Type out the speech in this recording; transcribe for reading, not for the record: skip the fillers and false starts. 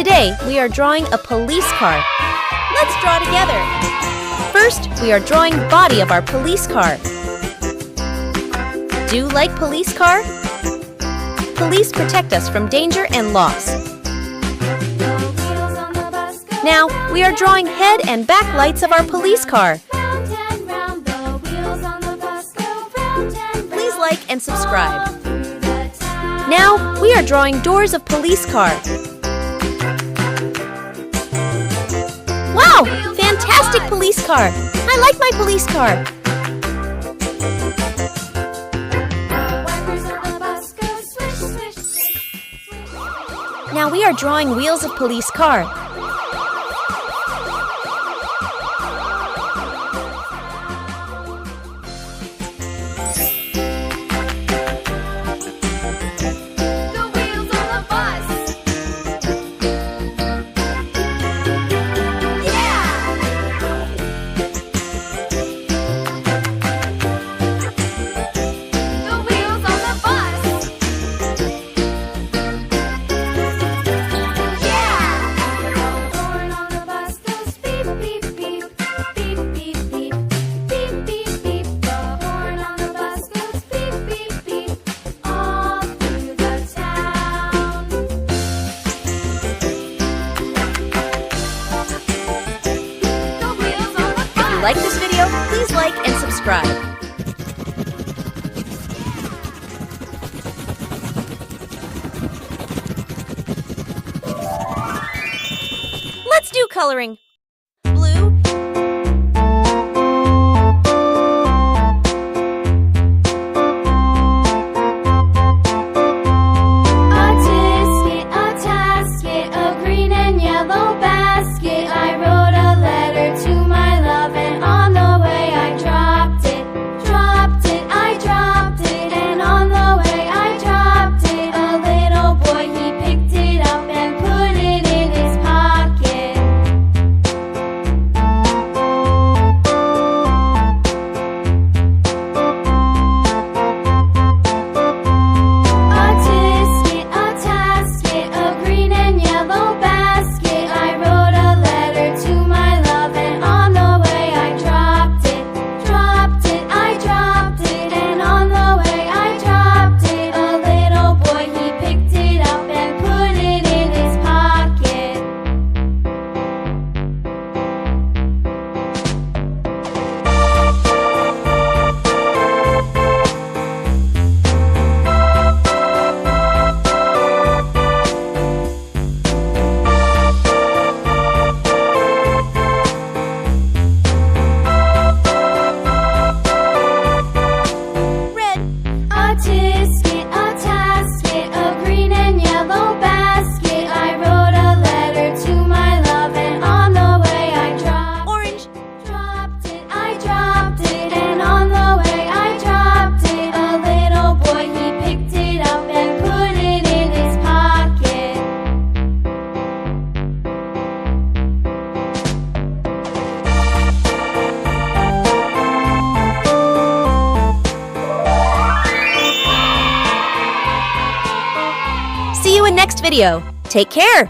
Today, we are drawing a police car. Let's draw together. First, we are drawing body of our police car. Do you like police car? Police protect us from danger and loss. Now, we are drawing head and back lights of our police car. Please like and subscribe. Now, we are drawing doors of police car. Wow! Fantastic police car! I like my police car! Now we are drawing wheels of police car. If you like this video, please like and subscribe. Let's do coloring. Blue. A tasket, a green and yellow basket. I wrote a letter to my love, and on the way I dropped it. I dropped it, and on the way I dropped it. A little boy, he picked it up and put it in his pocket. A tasket, a green and yellow basket. I wrote a letter to my love, and on the way I dropped it. I dropped it, and on the way I dropped it. A little boy, he picked it up and put it in his pocket. Red. A tasket, a green and yellow basket. I wrote a letter to my love, and on the way I dropped Orange. I dropped it, and on the way I dropped it. A little boy, he picked it up and put it in his pocket. See you in next video. Take care!